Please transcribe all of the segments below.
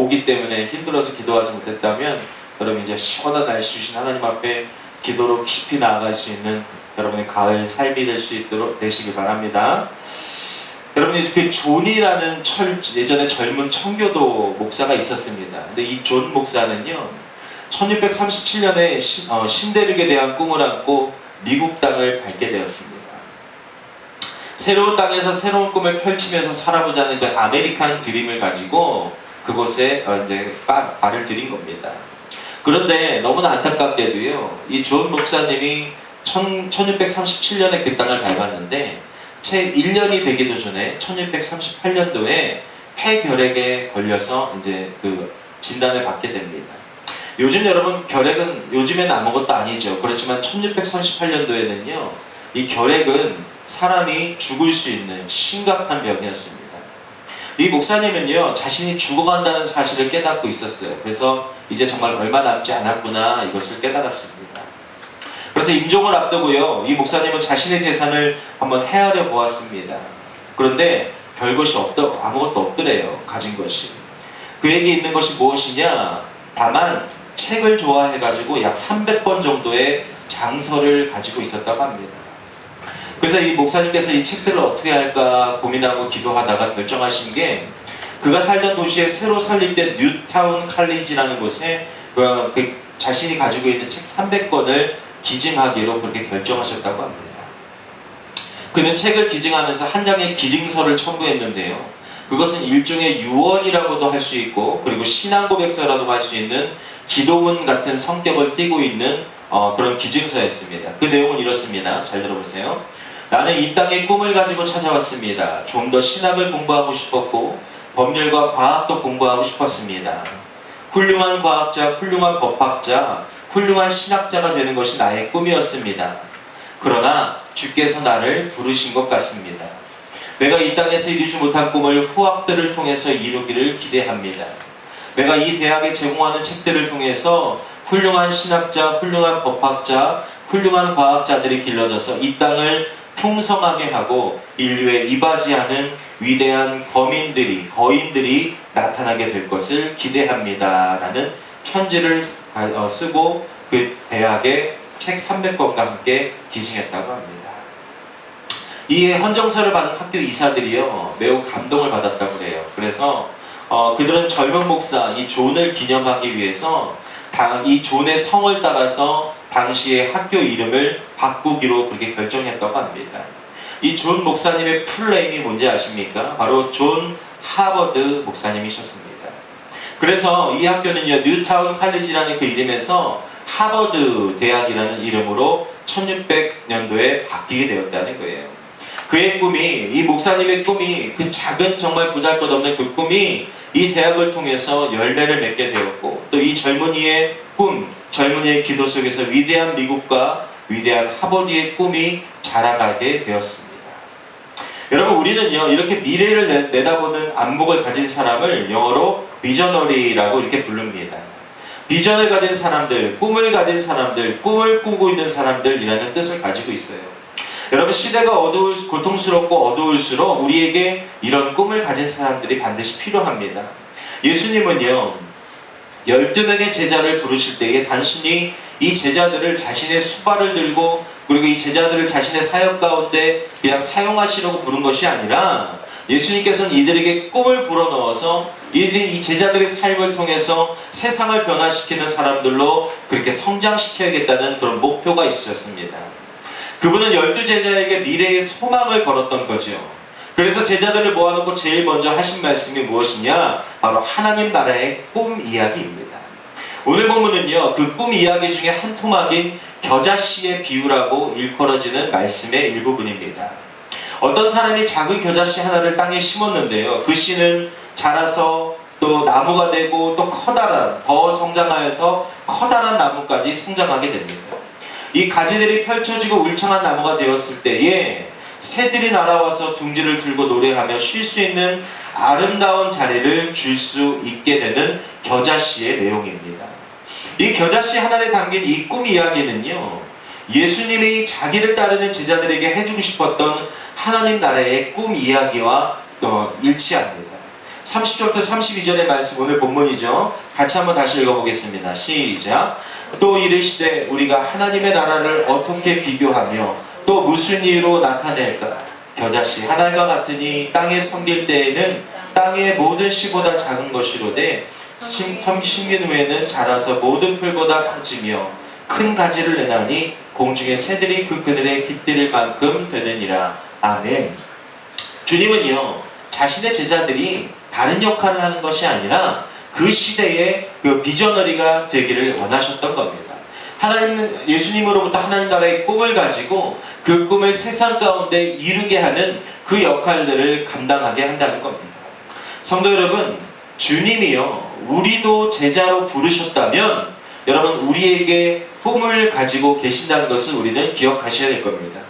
오기 때문에 힘들어서 기도하지 못했다면 여러분 이제 시원한 날씨 주신 하나님 앞에 기도로 깊이 나아갈 수 있는 여러분의 가을 삶이 될 수 있도록 되시기 바랍니다. 여러분이 그 존이라는 예전에 젊은 청교도 목사가 있었습니다. 근데 이 존 목사는요 1637년에 신대륙에 대한 꿈을 안고 미국 땅을 밟게 되었습니다. 새로운 땅에서 새로운 꿈을 펼치면서 살아보자는 그 아메리칸 드림을 가지고 그곳에 이제 발을 들인 겁니다. 그런데 너무나 안타깝게도요 이 존 목사님이 1637년에 그 땅을 밟았는데 채 1년이 되기도 전에 1638년도에 폐결핵에 걸려서 이제 그 진단을 받게 됩니다. 요즘 여러분 결핵은 요즘에는 아무것도 아니죠. 그렇지만 1638년도에는요 이 결핵은 사람이 죽을 수 있는 심각한 병이었습니다. 이 목사님은요 자신이 죽어간다는 사실을 깨닫고 있었어요. 그래서 이제 정말 얼마 남지 않았구나 이것을 깨달았습니다. 그래서 임종을 앞두고요 이 목사님은 자신의 재산을 한번 헤아려 보았습니다. 그런데 별것이 아무것도 없더래요. 가진 것이. 그에게 있는 것이 무엇이냐, 다만 책을 좋아해가지고 약 300권 정도의 장서를 가지고 있었다고 합니다. 그래서 이 목사님께서 이 책들을 어떻게 할까 고민하고 기도하다가 결정하신 게 그가 살던 도시에 새로 설립된 뉴타운 칼리지라는 곳에 그 자신이 가지고 있는 책 300권을 기증하기로 그렇게 결정하셨다고 합니다. 그는 책을 기증하면서 한 장의 기증서를 첨부했는데요. 그것은 일종의 유언이라고도 할 수 있고 그리고 신앙고백서라고 할 수 있는 기도문 같은 성격을 띠고 있는 그런 기증서였습니다. 그 내용은 이렇습니다. 잘 들어보세요. 나는 이 땅의 꿈을 가지고 찾아왔습니다. 좀 더 신학을 공부하고 싶었고 법률과 과학도 공부하고 싶었습니다. 훌륭한 과학자, 훌륭한 법학자, 훌륭한 신학자가 되는 것이 나의 꿈이었습니다. 그러나 주께서 나를 부르신 것 같습니다. 내가 이 땅에서 이루지 못한 꿈을 후학들을 통해서 이루기를 기대합니다. 내가 이 대학에 제공하는 책들을 통해서 훌륭한 신학자, 훌륭한 법학자, 훌륭한 과학자들이 길러져서 이 땅을 풍성하게 하고 인류에 이바지하는 위대한 거인들이 나타나게 될 것을 기대합니다. 라는 편지를 쓰고 그 대학에 책 300권과 함께 기증했다고 합니다. 이 헌정서를 받은 학교 이사들이요 매우 감동을 받았다고 그래요. 그래서 그들은 젊은 목사 이 존을 기념하기 위해서 이 존의 성을 따라서 당시의 학교 이름을 바꾸기로 그렇게 결정했다고 합니다. 이 존 목사님의 풀네임이 뭔지 아십니까? 바로 존 하버드 목사님이셨습니다. 그래서 이 학교는요 뉴타운 칼리지라는 그 이름에서 하버드 대학이라는 이름으로 1600년도에 바뀌게 되었다는 거예요. 그의 꿈이, 이 목사님의 꿈이, 그 작은 정말 보잘것없는 그 꿈이 이 대학을 통해서 열매를 맺게 되었고 또 이 젊은이의 꿈, 젊은이의 기도 속에서 위대한 미국과 위대한 하버드의 꿈이 자라가게 되었습니다. 여러분 우리는요 이렇게 미래를 내다보는 안목을 가진 사람을 영어로 비저너리라고 이렇게 부릅니다. 비전을 가진 사람들, 꿈을 가진 사람들, 꿈을 꾸고 있는 사람들이라는 뜻을 가지고 있어요. 여러분 시대가 고통스럽고 어두울수록 우리에게 이런 꿈을 가진 사람들이 반드시 필요합니다. 예수님은요 12명의 제자를 부르실 때에 단순히 이 제자들을 자신의 수발을 들고 그리고 이 제자들을 자신의 사역 가운데 그냥 사용하시려고 부른 것이 아니라 예수님께서는 이들에게 꿈을 불어넣어서 이 제자들의 삶을 통해서 세상을 변화시키는 사람들로 그렇게 성장시켜야겠다는 그런 목표가 있으셨습니다. 그분은 12제자에게 미래의 소망을 걸었던 거죠. 그래서 제자들을 모아놓고 제일 먼저 하신 말씀이 무엇이냐? 바로 하나님 나라의 꿈 이야기입니다. 오늘 본문은요 그 꿈 이야기 중에 한 토막인 겨자씨의 비유라고 일컬어지는 말씀의 일부분입니다. 어떤 사람이 작은 겨자씨 하나를 땅에 심었는데요 그 씨는 자라서 또 나무가 되고 또 더 성장하여서 커다란 나무까지 성장하게 됩니다. 이 가지들이 펼쳐지고 울창한 나무가 되었을 때에 새들이 날아와서 둥지를 들고 노래하며 쉴 수 있는 아름다운 자리를 줄 수 있게 되는 겨자씨의 내용입니다. 이 겨자씨 하나에 담긴 이 꿈 이야기는요 예수님이 자기를 따르는 제자들에게 해주고 싶었던 하나님 나라의 꿈 이야기와 일치합니다. 30절부터 32절의 말씀, 오늘 본문이죠. 같이 한번 다시 읽어보겠습니다. 시작. 또 이르시되 우리가 하나님의 나라를 어떻게 비교하며 또 무슨 이유로 나타낼까? 겨자씨 하나님과 같으니 땅에 섬길 때에는 땅의 모든 씨보다 작은 것이로되 심긴 후에는 자라서 모든 풀보다 커지며 큰 가지를 내나니 공중의 새들이 그 그늘에 깃들일 만큼 되느니라. 아멘. 주님은요, 자신의 제자들이 다른 역할을 하는 것이 아니라 그 시대의 그 비저너리가 되기를 원하셨던 겁니다. 하나님은 예수님으로부터 하나님 나라의 꿈을 가지고 그 꿈을 세상 가운데 이루게 하는 그 역할들을 감당하게 한다는 겁니다. 성도 여러분, 주님이요, 우리도 제자로 부르셨다면 여러분, 우리에게 꿈을 가지고 계신다는 것을 우리는 기억하셔야 될 겁니다.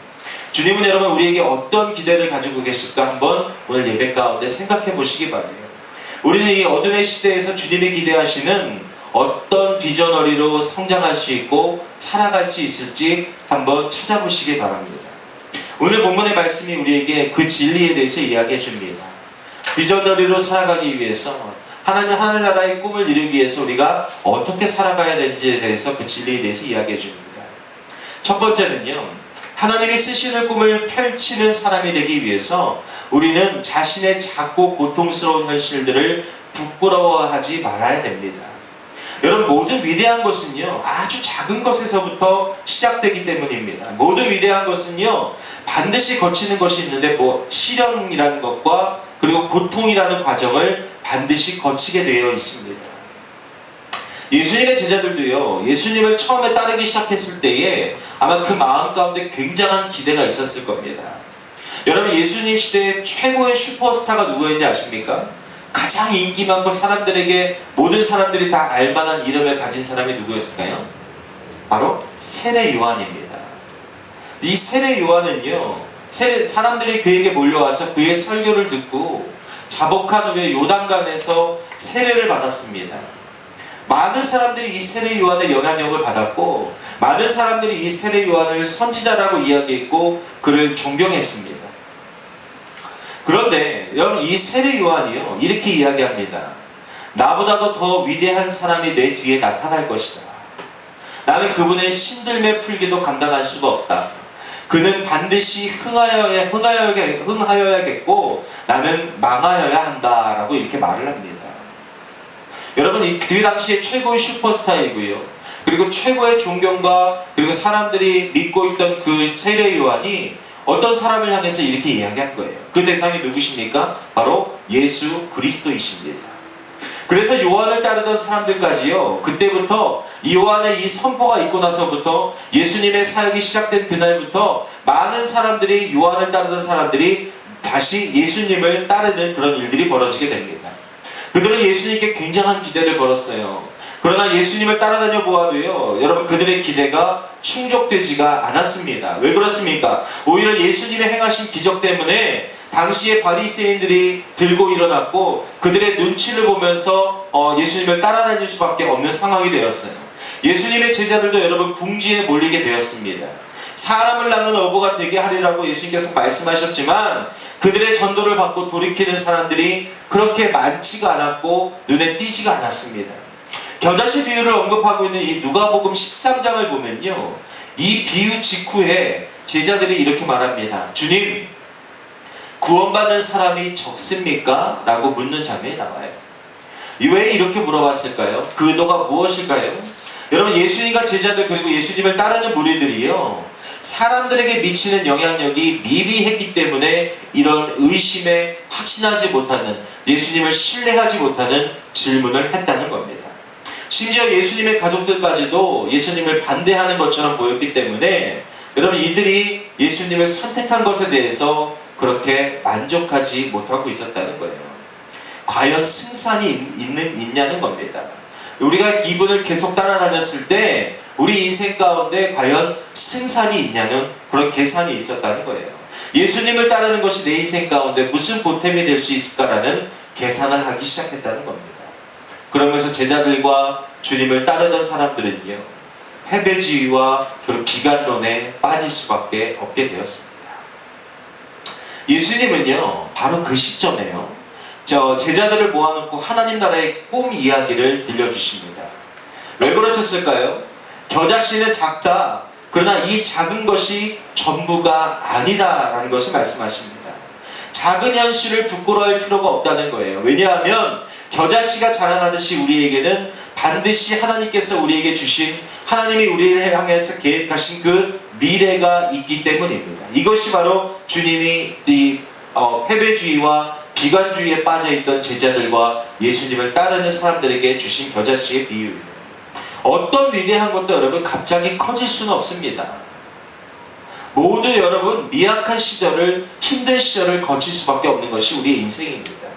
주님은 여러분, 우리에게 어떤 기대를 가지고 계실까 한번 오늘 예배 가운데 생각해 보시기 바라요. 우리는 이 어둠의 시대에서 주님이 기대하시는 어떤 비저너리로 성장할 수 있고 살아갈 수 있을지 한번 찾아보시기 바랍니다. 오늘 본문의 말씀이 우리에게 그 진리에 대해서 이야기해 줍니다. 비저너리로 살아가기 위해서 하나님 나라의 꿈을 이루기 위해서 우리가 어떻게 살아가야 되는지에 대해서 그 진리에 대해서 이야기해 줍니다. 첫 번째는요, 하나님이 쓰시는 꿈을 펼치는 사람이 되기 위해서 우리는 자신의 작고 고통스러운 현실들을 부끄러워하지 말아야 됩니다. 여러분, 모든 위대한 것은요, 아주 작은 것에서부터 시작되기 때문입니다. 모든 위대한 것은요, 반드시 거치는 것이 있는데 시련이라는 것과 그리고 고통이라는 과정을 반드시 거치게 되어 있습니다. 예수님의 제자들도요, 예수님을 처음에 따르기 시작했을 때에 아마 그 마음 가운데 굉장한 기대가 있었을 겁니다. 여러분, 예수님 시대의 최고의 슈퍼스타가 누구인지 아십니까? 가장 인기 많고 사람들에게 모든 사람들이 다 알만한 이름을 가진 사람이 누구였을까요? 바로 세례 요한입니다. 이 세례 요한은요, 사람들이 그에게 몰려와서 그의 설교를 듣고 자복한 후에 요단강에서 세례를 받았습니다. 많은 사람들이 이 세례 요한의 영향력을 받았고, 많은 사람들이 이 세례 요한을 선지자라고 이야기했고 그를 존경했습니다. 그런데 여러분, 이 세례 요한이요, 이렇게 이야기합니다. 나보다도 더 위대한 사람이 내 뒤에 나타날 것이다. 나는 그분의 신들매 풀기도 감당할 수가 없다. 그는 반드시 흥하여야겠고 나는 망하여야 한다라고 이렇게 말을 합니다. 여러분, 그 당시에 최고의 슈퍼스타이고요, 그리고 최고의 존경과 그리고 사람들이 믿고 있던 그 세례 요한이 어떤 사람을 향해서 이렇게 이야기한 거예요. 그 대상이 누구십니까? 바로 예수 그리스도이십니다. 그래서 요한을 따르던 사람들까지요, 그때부터 이 요한의 이 선포가 있고 나서부터 예수님의 사역이 시작된 그날부터 많은 사람들이, 요한을 따르던 사람들이 다시 예수님을 따르는 그런 일들이 벌어지게 됩니다. 그들은 예수님께 굉장한 기대를 걸었어요. 그러나 예수님을 따라다녀 보아도요, 여러분, 그들의 기대가 충족되지가 않았습니다. 왜 그렇습니까? 오히려 예수님의 행하신 기적 때문에 당시에 바리새인들이 들고 일어났고 그들의 눈치를 보면서 예수님을 따라다닐 수밖에 없는 상황이 되었어요. 예수님의 제자들도 여러분 궁지에 몰리게 되었습니다. 사람을 낳는 어부가 되게 하리라고 예수님께서 말씀하셨지만 그들의 전도를 받고 돌이키는 사람들이 그렇게 많지가 않았고 눈에 띄지가 않았습니다. 겨자씨 비유를 언급하고 있는 이 누가복음 13장을 보면요, 이 비유 직후에 제자들이 이렇게 말합니다. 주님, 구원받는 사람이 적습니까? 라고 묻는 장면이 나와요. 왜 이렇게 물어봤을까요? 그 의도가 무엇일까요? 여러분, 예수님과 제자들 그리고 예수님을 따르는 무리들이요, 사람들에게 미치는 영향력이 미비했기 때문에 이런 의심에 확신하지 못하는, 예수님을 신뢰하지 못하는 질문을 했다는 겁니다. 심지어 예수님의 가족들까지도 예수님을 반대하는 것처럼 보였기 때문에 여러분, 이들이 예수님을 선택한 것에 대해서 그렇게 만족하지 못하고 있었다는 거예요. 과연 승산이 있냐는 겁니다. 우리가 이분을 계속 따라다녔을 때 우리 인생 가운데 과연 승산이 있냐는 그런 계산이 있었다는 거예요. 예수님을 따르는 것이 내 인생 가운데 무슨 보탬이 될 수 있을까라는 계산을 하기 시작했다는 겁니다. 그러면서 제자들과 주님을 따르던 사람들은요, 패배주의와 그런 비관론에 빠질 수밖에 없게 되었습니다. 예수님은요, 바로 그 시점에요, 제자들을 모아놓고 하나님 나라의 꿈 이야기를 들려주십니다. 왜 그러셨을까요? 겨자씨는 작다. 그러나 이 작은 것이 전부가 아니다라는 것을 말씀하십니다. 작은 현실을 부끄러워할 필요가 없다는 거예요. 왜냐하면 겨자씨가 자라나듯이 우리에게는 반드시 하나님께서 우리에게 주신, 하나님이 우리를 향해서 계획하신 그 미래가 있기 때문입니다. 이것이 바로 주님이 이 패배주의와 비관주의에 빠져있던 제자들과 예수님을 따르는 사람들에게 주신 겨자씨의 비유입니다. 어떤 위대한 것도 여러분 갑자기 커질 수는 없습니다. 모두 여러분 미약한 시절을, 힘든 시절을 거칠 수밖에 없는 것이 우리의 인생입니다.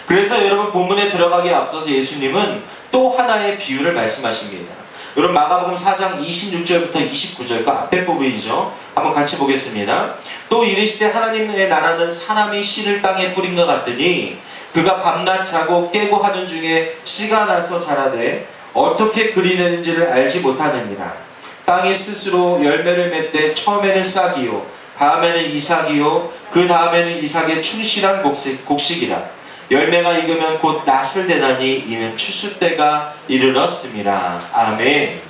그래서 여러분 본문에 들어가기에 앞서서 예수님은 또 하나의 비유를 말씀하십니다. 여러분 마가복음 4장 26절부터 29절 그 앞에 부분이죠. 한번 같이 보겠습니다. 또 이르시되 하나님의 나라는 사람이 씨를 땅에 뿌린 것 같으니 그가 밤낮 자고 깨고 하는 중에 씨가 나서 자라되 어떻게 그리는지를 알지 못하느니라. 땅이 스스로 열매를 맺되 처음에는 싹이요 다음에는 이삭이요 그 다음에는 이삭의 충실한 곡식이라. 열매가 익으면 곧 낫을 내나니 이는 추수 때가 이르렀음이라. 아멘.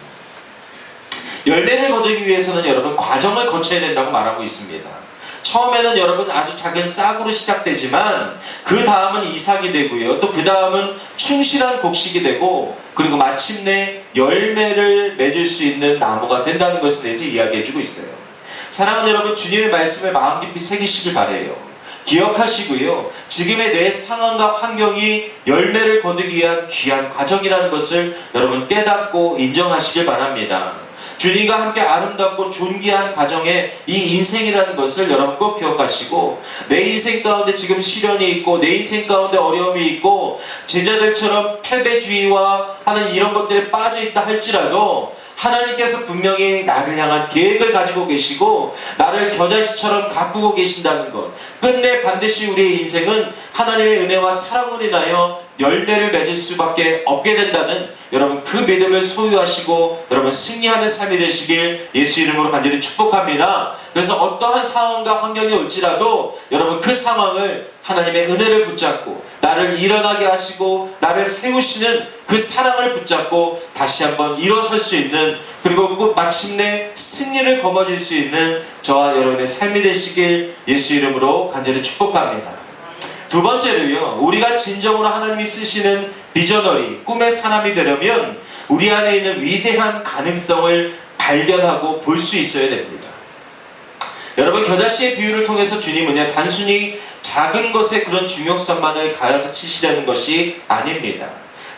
열매를 거두기 위해서는 여러분 과정을 거쳐야 된다고 말하고 있습니다. 처음에는 여러분 아주 작은 싹으로 시작되지만 그 다음은 이삭이 되고요. 또 그 다음은 충실한 곡식이 되고 그리고 마침내 열매를 맺을 수 있는 나무가 된다는 것에 대해서 이야기해주고 있어요. 사랑하는 여러분, 주님의 말씀을 마음 깊이 새기시길 바라요. 기억하시고요. 지금의 내 상황과 환경이 열매를 거두기 위한 귀한 과정이라는 것을 여러분 깨닫고 인정하시길 바랍니다. 주님과 함께 아름답고 존귀한 과정의 이 인생이라는 것을 여러분 꼭 기억하시고, 내 인생 가운데 지금 시련이 있고 내 인생 가운데 어려움이 있고 제자들처럼 패배주의와 하는 이런 것들에 빠져있다 할지라도 하나님께서 분명히 나를 향한 계획을 가지고 계시고 나를 겨자씨처럼 가꾸고 계신다는 것, 끝내 반드시 우리의 인생은 하나님의 은혜와 사랑으로 인하여 열매를 맺을 수밖에 없게 된다는 여러분 그 믿음을 소유하시고 여러분 승리하는 삶이 되시길 예수 이름으로 간절히 축복합니다. 그래서 어떠한 상황과 환경이 올지라도 여러분 그 상황을 하나님의 은혜를 붙잡고 나를 일어나게 하시고 나를 세우시는 그 사랑을 붙잡고 다시 한번 일어설 수 있는, 그리고 마침내 승리를 거머쥘 수 있는 저와 여러분의 삶이 되시길 예수 이름으로 간절히 축복합니다. 두 번째로요, 우리가 진정으로 하나님이 쓰시는 비저너리, 꿈의 사람이 되려면 우리 안에 있는 위대한 가능성을 발견하고 볼 수 있어야 됩니다. 여러분, 겨자씨의 비유를 통해서 주님은요, 단순히 작은 것의 그런 중요성만을 가르치시려는 것이 아닙니다.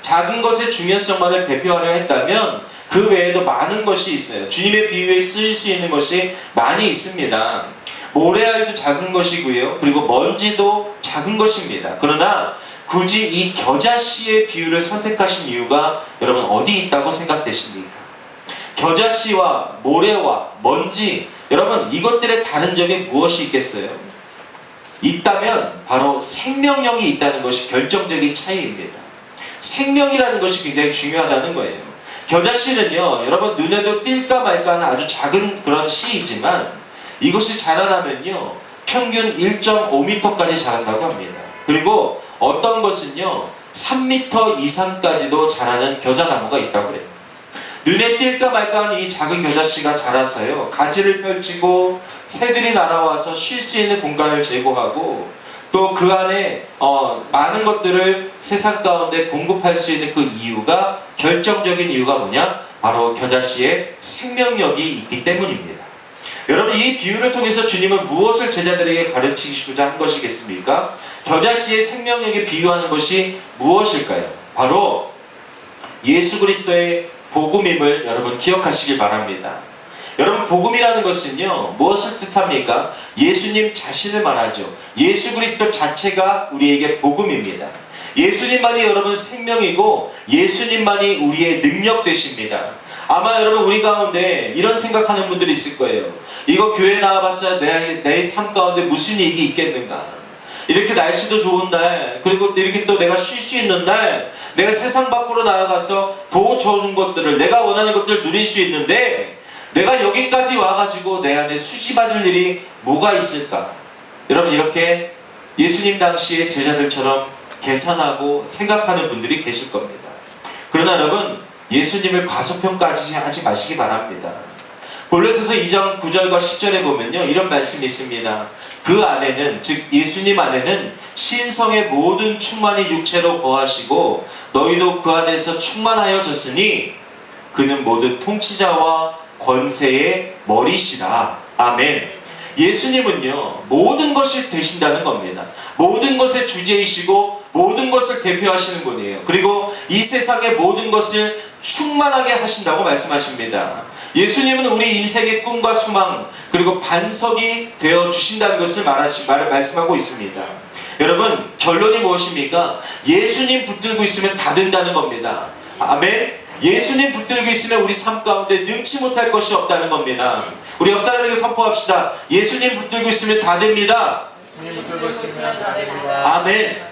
작은 것의 중요성만을 대표하려 했다면 그 외에도 많은 것이 있어요. 주님의 비유에 쓰일 수 있는 것이 많이 있습니다. 모래알도 작은 것이고요, 그리고 먼지도 작은 것입니다. 그러나 굳이 이 겨자씨의 비유를 선택하신 이유가 여러분 어디 있다고 생각되십니까? 겨자씨와 모래와 먼지, 여러분 이것들의 다른 점이 무엇이 있겠어요? 있다면 바로 생명력이 있다는 것이 결정적인 차이입니다. 생명이라는 것이 굉장히 중요하다는 거예요. 겨자씨는요, 여러분 눈에도 띌까 말까 하는 아주 작은 그런 씨이지만 이것이 자라나면요 평균 1.5m까지 자란다고 합니다. 그리고 어떤 것은요 3m 이상까지도 자라는 겨자나무가 있다고 그래요. 눈에 띌까 말까 하는 이 작은 겨자씨가 자라서요 가지를 펼치고 새들이 날아와서 쉴 수 있는 공간을 제공하고 또 그 안에 많은 것들을 세상 가운데 공급할 수 있는 그 이유가, 결정적인 이유가 뭐냐? 바로 겨자씨의 생명력이 있기 때문입니다. 여러분, 이 비유를 통해서 주님은 무엇을 제자들에게 가르치시고자 한 것이겠습니까? 겨자씨의 생명력에 비유하는 것이 무엇일까요? 바로 예수 그리스도의 복음임을 여러분 기억하시길 바랍니다. 여러분, 복음이라는 것은요 무엇을 뜻합니까? 예수님 자신을 말하죠. 예수 그리스도 자체가 우리에게 복음입니다. 예수님만이 여러분 생명이고 예수님만이 우리의 능력 되십니다. 아마 여러분 우리 가운데 이런 생각하는 분들이 있을 거예요. 이거 교회 나와봤자 내 삶 가운데 무슨 이익이 있겠는가? 이렇게 날씨도 좋은 날, 그리고 이렇게 또 내가 쉴 수 있는 날, 내가 세상 밖으로 나아가서 더 좋은 것들을, 내가 원하는 것들을 누릴 수 있는데 내가 여기까지 와가지고 내 안에 수지받을 일이 뭐가 있을까? 여러분, 이렇게 예수님 당시의 제자들처럼 계산하고 생각하는 분들이 계실 겁니다. 그러나 여러분, 예수님을 과소평가하지 마시기 바랍니다. 골로새서 2장 9절과 10절에 보면요, 이런 말씀이 있습니다. 그 안에는, 즉 예수님 안에는 신성의 모든 충만이 육체로 거하시고 너희도 그 안에서 충만하여졌으니 그는 모든 통치자와 권세의 머리시라. 아멘. 예수님은요, 모든 것이 되신다는 겁니다. 모든 것의 주제이시고 모든 것을 대표하시는 분이에요. 그리고 이 세상의 모든 것을 충만하게 하신다고 말씀하십니다. 예수님은 우리 인생의 꿈과 소망, 그리고 반석이 되어 주신다는 것을 말씀하고 있습니다. 여러분, 결론이 무엇입니까? 예수님 붙들고 있으면 다 된다는 겁니다. 아멘. 예수님 붙들고 있으면 우리 삶 가운데 능치 못할 것이 없다는 겁니다. 우리 옆 사람에게 선포합시다. 예수님 붙들고 있으면 다 됩니다. 아멘.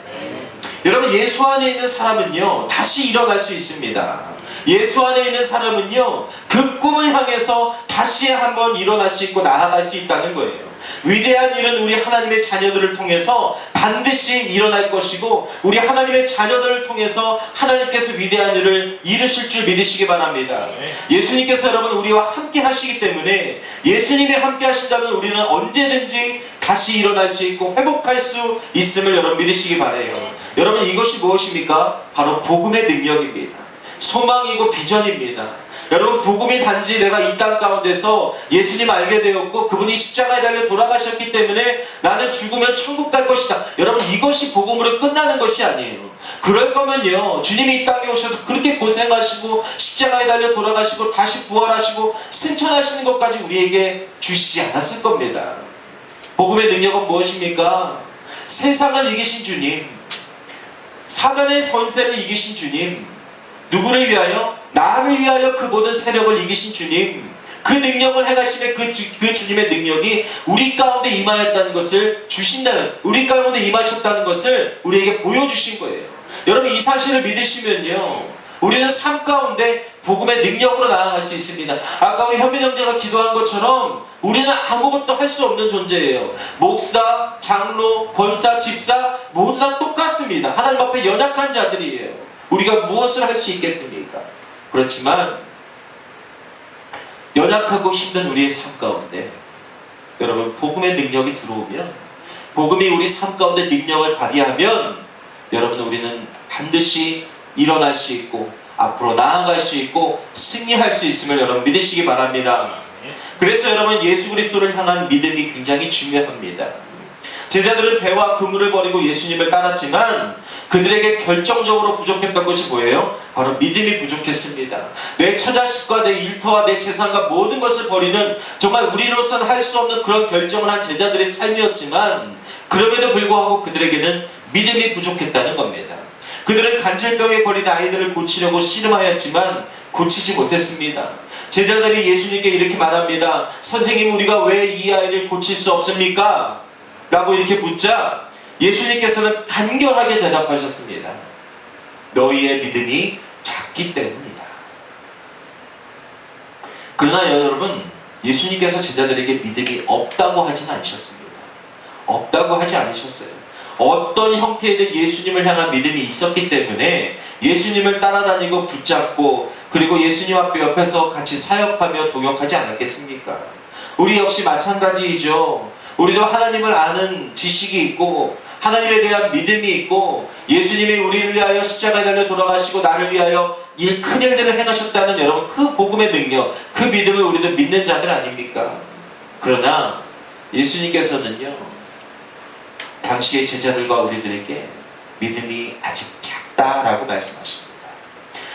여러분, 예수 안에 있는 사람은요, 다시 일어날 수 있습니다. 예수 안에 있는 사람은요, 그 꿈을 향해서 다시 한번 일어날 수 있고 나아갈 수 있다는 거예요. 위대한 일은 우리 하나님의 자녀들을 통해서 반드시 일어날 것이고, 우리 하나님의 자녀들을 통해서 하나님께서 위대한 일을 이루실 줄 믿으시기 바랍니다. 예수님께서 여러분 우리와 함께 하시기 때문에, 예수님이 함께 하신다면 우리는 언제든지 다시 일어날 수 있고 회복할 수 있음을 여러분 믿으시기 바라요. 여러분, 이것이 무엇입니까? 바로 복음의 능력입니다. 소망이고 비전입니다. 여러분, 복음이 단지 내가 이 땅 가운데서 예수님 알게 되었고 그분이 십자가에 달려 돌아가셨기 때문에 나는 죽으면 천국 갈 것이다, 여러분, 이것이 복음으로 끝나는 것이 아니에요. 그럴 거면요, 주님이 이 땅에 오셔서 그렇게 고생하시고 십자가에 달려 돌아가시고 다시 부활하시고 승천하시는 것까지 우리에게 주시지 않았을 겁니다. 복음의 능력은 무엇입니까? 세상을 이기신 주님, 사단의 권세를 이기신 주님, 누구를 위하여? 나를 위하여 그 모든 세력을 이기신 주님, 그 능력을 행하심에 그 주님의 능력이 우리 가운데 임하였다는 것을 주신다는, 우리 가운데 임하셨다는 것을 우리에게 보여주신 거예요. 여러분, 이 사실을 믿으시면요, 우리는 삶 가운데 복음의 능력으로 나아갈 수 있습니다. 아까 우리 현민 형제가 기도한 것처럼 우리는 아무것도 할 수 없는 존재예요. 목사, 장로, 권사, 집사 모두 다 똑같습니다. 하나님 앞에 연약한 자들이에요. 우리가 무엇을 할 수 있겠습니까? 그렇지만 연약하고 힘든 우리의 삶 가운데 여러분, 복음의 능력이 들어오면, 복음이 우리 삶 가운데 능력을 발휘하면 여러분, 우리는 반드시 일어날 수 있고 앞으로 나아갈 수 있고 승리할 수 있음을 여러분 믿으시기 바랍니다. 그래서 여러분, 예수 그리스도를 향한 믿음이 굉장히 중요합니다. 제자들은 배와 그물을 버리고 예수님을 따랐지만 그들에게 결정적으로 부족했던 것이 뭐예요? 바로 믿음이 부족했습니다. 내 처자식과 내 일터와 내 재산과 모든 것을 버리는, 정말 우리로서는 할 수 없는 그런 결정을 한 제자들의 삶이었지만 그럼에도 불구하고 그들에게는 믿음이 부족했다는 겁니다. 그들은 간질병에 걸린 아이들을 고치려고 씨름하였지만 고치지 못했습니다. 제자들이 예수님께 이렇게 말합니다. 선생님, 우리가 왜 이 아이를 고칠 수 없습니까? 라고 이렇게 묻자 예수님께서는 간결하게 대답하셨습니다. 너희의 믿음이 작기 때문이다. 그러나 여러분, 예수님께서 제자들에게 믿음이 없다고 하진 않으셨습니다. 없다고 하지 않으셨어요. 어떤 형태이든 예수님을 향한 믿음이 있었기 때문에 예수님을 따라다니고 붙잡고, 그리고 예수님 앞에 옆에서 같이 사역하며 동역하지 않았겠습니까? 우리 역시 마찬가지이죠. 우리도 하나님을 아는 지식이 있고 하나님에 대한 믿음이 있고, 예수님이 우리를 위하여 십자가에 달려 돌아가시고 나를 위하여 큰 일들을 행하셨다는 여러분, 그 복음의 능력, 그 믿음을 우리도 믿는 자들 아닙니까? 그러나 예수님께서는요, 당시의 제자들과 우리들에게 믿음이 아직 작다라고 말씀하십니다.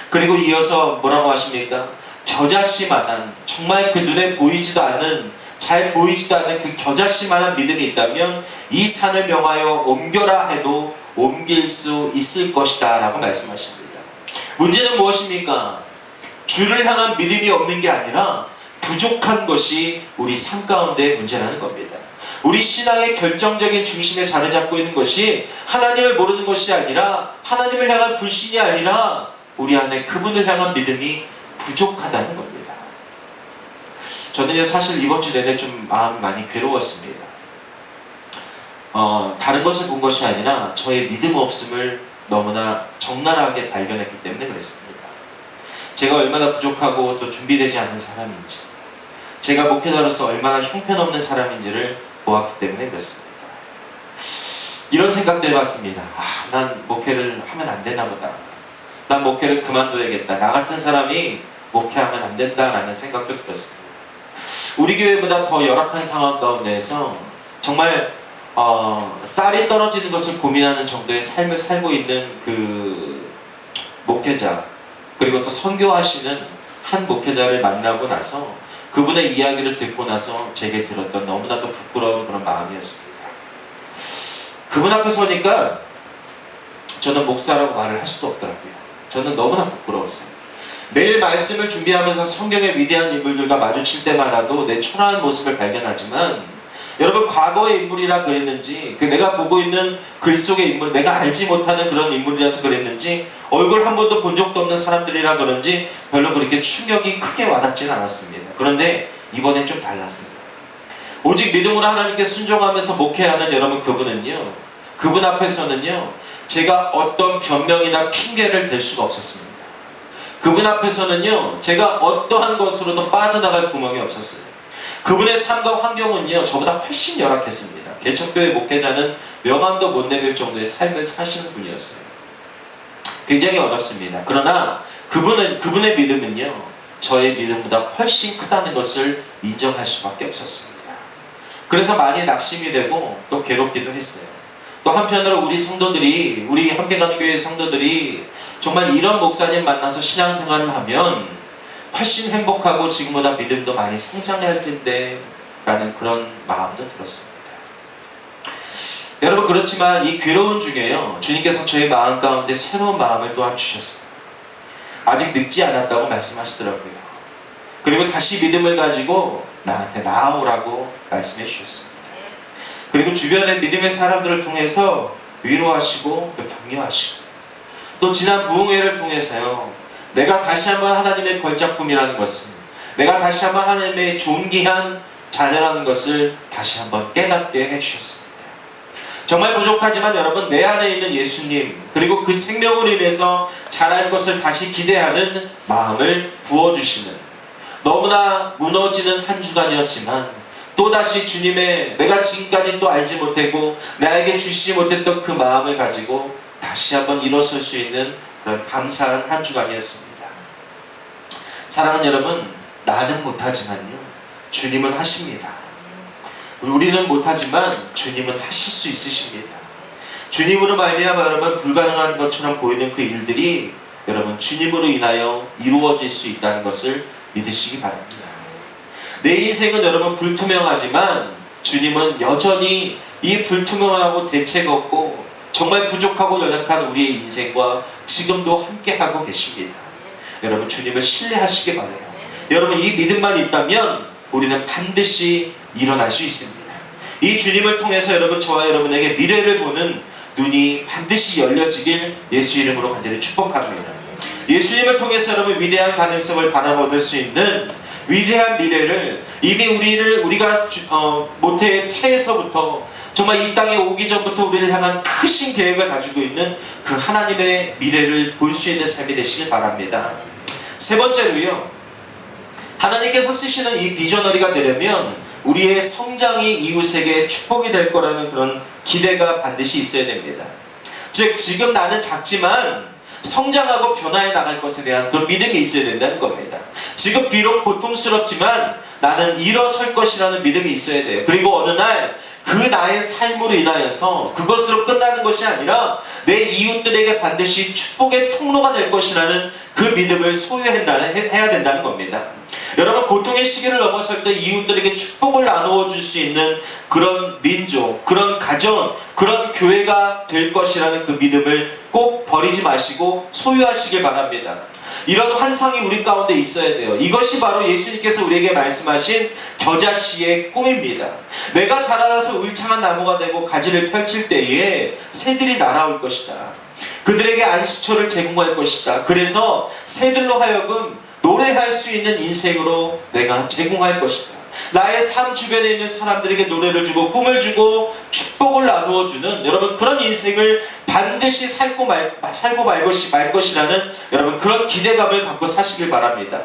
그리고 이어서 뭐라고 하십니까? 겨자씨만한, 정말 그 눈에 보이지도 않는, 잘 보이지도 않는 그 겨자씨만한 믿음이 있다면 이 산을 명하여 옮겨라 해도 옮길 수 있을 것이다 라고 말씀하십니다. 문제는 무엇입니까? 주를 향한 믿음이 없는 게 아니라 부족한 것이 우리 삶 가운데 문제라는 겁니다. 우리 신앙의 결정적인 중심에 자리 잡고 있는 것이 하나님을 모르는 것이 아니라, 하나님을 향한 불신이 아니라 우리 안에 그분을 향한 믿음이 부족하다는 겁니다. 저는 사실 이번 주 내내 좀 마음이 많이 괴로웠습니다. 다른 것을 본 것이 아니라 저의 믿음 없음을 너무나 적나라하게 발견했기 때문에 그랬습니다. 제가 얼마나 부족하고 또 준비되지 않은 사람인지, 제가 목회자로서 얼마나 형편없는 사람인지를 보았기 때문에 그렇습니다. 이런 생각도 해봤습니다. 난 목회를 하면 안 되나 보다. 난 목회를 그만둬야겠다. 나 같은 사람이 목회하면 안 된다라는 생각도 들었습니다. 우리 교회보다 더 열악한 상황 가운데에서 정말 쌀이 떨어지는 것을 고민하는 정도의 삶을 살고 있는 그 목회자, 그리고 또 선교하시는 한 목회자를 만나고 나서 그분의 이야기를 듣고 나서 제게 들었던 너무나도 부끄러운 그런 마음이었습니다. 그분 앞에 서니까 저는 목사라고 말을 할 수도 없더라고요. 저는 너무나 부끄러웠어요. 매일 말씀을 준비하면서 성경의 위대한 인물들과 마주칠 때마다도 내 초라한 모습을 발견하지만, 여러분, 과거의 인물이라 그랬는지, 내가 보고 있는 글 속의 인물, 내가 알지 못하는 그런 인물이라서 그랬는지, 얼굴 한 번도 본 적도 없는 사람들이라 그런지 별로 그렇게 충격이 크게 와닿지는 않았습니다. 그런데 이번엔 좀 달랐습니다. 오직 믿음으로 하나님께 순종하면서 목회하는 여러분, 그분 앞에서는요, 제가 어떤 변명이나 핑계를 댈 수가 없었습니다. 그분 앞에서는요, 제가 어떠한 것으로도 빠져나갈 구멍이 없었어요. 그분의 삶과 환경은요, 저보다 훨씬 열악했습니다. 개척교회 목회자는 명함도 못 내밀 정도의 삶을 사시는 분이었어요. 굉장히 어렵습니다. 그러나 그분의 믿음은요, 저의 믿음보다 훨씬 크다는 것을 인정할 수밖에 없었습니다. 그래서 많이 낙심이 되고 또 괴롭기도 했어요. 또 한편으로 우리 함께 가는 교회 성도들이 정말 이런 목사님 만나서 신앙생활을 하면 훨씬 행복하고 지금보다 믿음도 많이 성장할 텐데 라는 그런 마음도 들었습니다. 여러분, 그렇지만 이 괴로운 중에요, 주님께서 저의 마음 가운데 새로운 마음을 또한 주셨어요. 아직 늙지 않았다고 말씀하시더라고요. 그리고 다시 믿음을 가지고 나한테 나아오라고 말씀해 주셨습니다. 그리고 주변의 믿음의 사람들을 통해서 위로하시고 또 격려하시고, 또 지난 부흥회를 통해서요, 내가 다시 한번 하나님의 걸작품이라는 것을, 내가 다시 한번 하나님의 존귀한 자녀라는 것을 다시 한번 깨닫게 해주셨습니다. 정말 부족하지만 여러분, 내 안에 있는 예수님, 그리고 그 생명으로 인해서 자랄 것을 다시 기대하는 마음을 부어주시는, 너무나 무너지는 한 주간이었지만 또다시 주님의, 내가 지금까지 또 알지 못하고 나에게 주시지 못했던 그 마음을 가지고 다시 한번 일어설 수 있는 그런 감사한 한 주간이었습니다. 사랑하는 여러분, 나는 못하지만요, 주님은 하십니다. 우리는 못하지만 주님은 하실 수 있으십니다. 주님으로 말미암아 여러분, 불가능한 것처럼 보이는 그 일들이 여러분, 주님으로 인하여 이루어질 수 있다는 것을 믿으시기 바랍니다. 내 인생은 여러분 불투명하지만 주님은 여전히 이 불투명하고 대책 없고 정말 부족하고 연약한 우리의 인생과 지금도 함께하고 계십니다. 여러분, 주님을 신뢰하시기 바라요. 여러분, 이 믿음만 있다면 우리는 반드시 일어날 수 있습니다. 이 주님을 통해서 여러분, 저와 여러분에게 미래를 보는 눈이 반드시 열려지길 예수 이름으로 간절히 축복합니다. 예수님을 통해서 여러분, 위대한 가능성을 바라보실 수 있는 위대한 미래를 이미 우리가 모태의 태에서부터 정말 이 땅에 오기 전부터 우리를 향한 크신 계획을 가지고 있는 그 하나님의 미래를 볼 수 있는 삶이 되시길 바랍니다. 세 번째로요, 하나님께서 쓰시는 이 비저너리가 되려면 우리의 성장이 이웃에게 축복이 될 거라는 그런 기대가 반드시 있어야 됩니다. 즉, 지금 나는 작지만 성장하고 변화해 나갈 것에 대한 그런 믿음이 있어야 된다는 겁니다. 지금 비록 고통스럽지만 나는 일어설 것이라는 믿음이 있어야 돼요. 그리고 어느 날 그 나의 삶으로 인하여서 그것으로 끝나는 것이 아니라 내 이웃들에게 반드시 축복의 통로가 될 것이라는 그 믿음을 소유해야 된다는 겁니다. 여러분, 고통의 시기를 넘어설 때 이웃들에게 축복을 나누어 줄 수 있는 그런 민족, 그런 가정, 그런 교회가 될 것이라는 그 믿음을 꼭 버리지 마시고 소유하시길 바랍니다. 이런 환상이 우리 가운데 있어야 돼요. 이것이 바로 예수님께서 우리에게 말씀하신 겨자씨의 꿈입니다. 내가 자라나서 울창한 나무가 되고 가지를 펼칠 때에 새들이 날아올 것이다. 그들에게 안식처를 제공할 것이다. 그래서 새들로 하여금 노래할 수 있는 인생으로 내가 제공할 것이다. 나의 삶 주변에 있는 사람들에게 노래를 주고 꿈을 주고 축복을 나누어 주는 여러분 그런 인생을 반드시 살고 말 것이라는 여러분 그런 기대감을 갖고 사시길 바랍니다.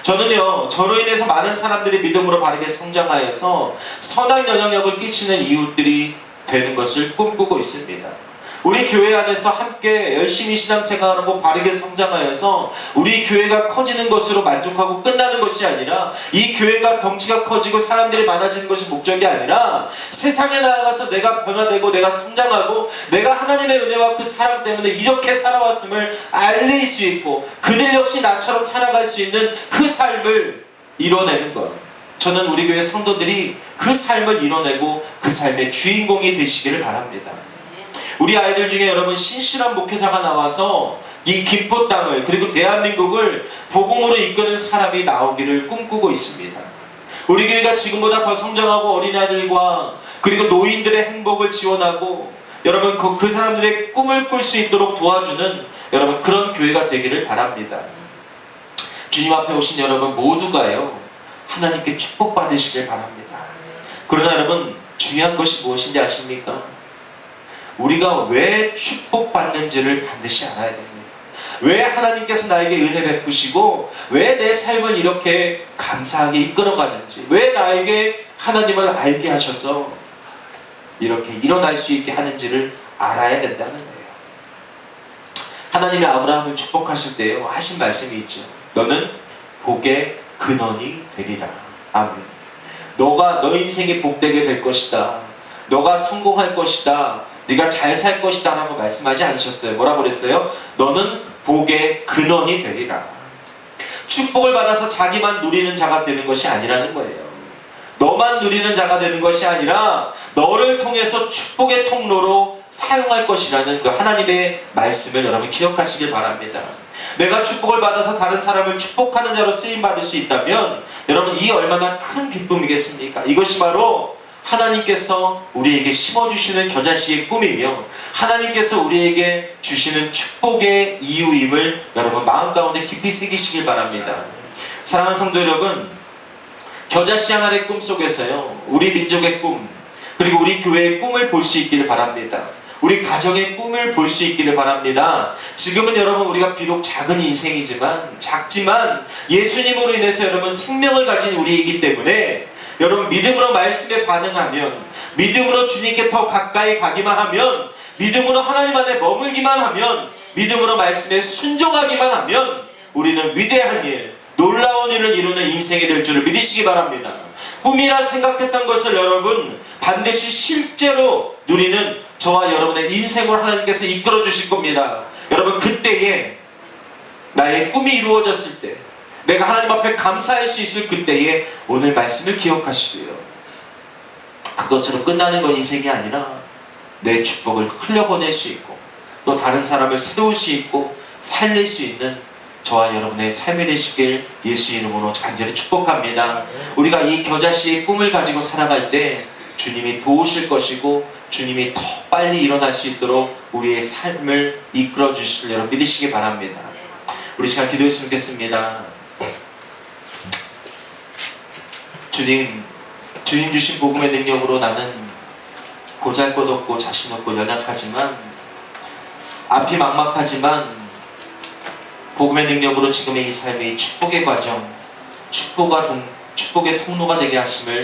저는요, 저로 인해서 많은 사람들이 믿음으로 바르게 성장하여서 선한 영향력을 끼치는 이웃들이 되는 것을 꿈꾸고 있습니다. 우리 교회 안에서 함께 열심히 신앙생활하고 바르게 성장하여서 우리 교회가 커지는 것으로 만족하고 끝나는 것이 아니라 이 교회가 덩치가 커지고 사람들이 많아지는 것이 목적이 아니라 세상에 나아가서 내가 변화되고 내가 성장하고 내가 하나님의 은혜와 그 사랑 때문에 이렇게 살아왔음을 알릴 수 있고 그들 역시 나처럼 살아갈 수 있는 그 삶을 이뤄내는 것. 저는 우리 교회 성도들이 그 삶을 이뤄내고 그 삶의 주인공이 되시기를 바랍니다. 우리 아이들 중에 여러분 신실한 목회자가 나와서 이 김포 땅을 그리고 대한민국을 복음으로 이끄는 사람이 나오기를 꿈꾸고 있습니다. 우리 교회가 지금보다 더 성장하고 어린아이들과 그리고 노인들의 행복을 지원하고 여러분 그 사람들의 꿈을 꿀 수 있도록 도와주는 여러분 그런 교회가 되기를 바랍니다. 주님 앞에 오신 여러분 모두가요 하나님께 축복받으시길 바랍니다. 그러나 여러분 중요한 것이 무엇인지 아십니까? 우리가 왜 축복받는지를 반드시 알아야 됩니다. 왜 하나님께서 나에게 은혜 베푸시고 왜 내 삶을 이렇게 감사하게 이끌어가는지 왜 나에게 하나님을 알게 하셔서 이렇게 일어날 수 있게 하는지를 알아야 된다는 거예요. 하나님이 아브라함을 축복하실 때요 하신 말씀이 있죠. 너는 복의 근원이 되리라. 아멘. 너가 너 인생이 복되게 될 것이다. 너가 성공할 것이다. 네가 잘 살 것이다 라고 말씀하지 않으셨어요. 뭐라고 그랬어요? 너는 복의 근원이 되리라. 축복을 받아서 자기만 누리는 자가 되는 것이 아니라는 거예요. 너만 누리는 자가 되는 것이 아니라 너를 통해서 축복의 통로로 사용할 것이라는 그 하나님의 말씀을 여러분 기억하시길 바랍니다. 내가 축복을 받아서 다른 사람을 축복하는 자로 쓰임받을 수 있다면 여러분 이 얼마나 큰 기쁨이겠습니까? 이것이 바로 하나님께서 우리에게 심어주시는 겨자씨의 꿈이며 하나님께서 우리에게 주시는 축복의 이유임을 여러분 마음 가운데 깊이 새기시길 바랍니다. 사랑하는 성도 여러분, 겨자씨 하나의 꿈 속에서요 우리 민족의 꿈 그리고 우리 교회의 꿈을 볼 수 있기를 바랍니다. 우리 가정의 꿈을 볼 수 있기를 바랍니다. 지금은 여러분 우리가 비록 작은 인생이지만 작지만 예수님으로 인해서 여러분 생명을 가진 우리이기 때문에 여러분 믿음으로 말씀에 반응하면 믿음으로 주님께 더 가까이 가기만 하면 믿음으로 하나님 안에 머물기만 하면 믿음으로 말씀에 순종하기만 하면 우리는 위대한 일 놀라운 일을 이루는 인생이 될 줄을 믿으시기 바랍니다. 꿈이라 생각했던 것을 여러분 반드시 실제로 누리는 저와 여러분의 인생을 하나님께서 이끌어 주실 겁니다. 여러분 그때에 나의 꿈이 이루어졌을 때 내가 하나님 앞에 감사할 수 있을 그때에 오늘 말씀을 기억하시고요. 그것으로 끝나는 건 인생이 아니라 내 축복을 흘려보낼 수 있고 또 다른 사람을 세울 수 있고 살릴 수 있는 저와 여러분의 삶이 되시길 예수 이름으로 간절히 축복합니다. 우리가 이 겨자씨의 꿈을 가지고 살아갈 때 주님이 도우실 것이고 주님이 더 빨리 일어날 수 있도록 우리의 삶을 이끌어 주실 여러분 믿으시기 바랍니다. 우리 시간 기도했으면 좋겠습니다. 주님 주신 복음의 능력으로 나는 보잘것없고 자신없고 연약하지만 앞이 막막하지만 복음의 능력으로 지금의 이 삶이 축복의 과정 축복의 통로가 되게 하심을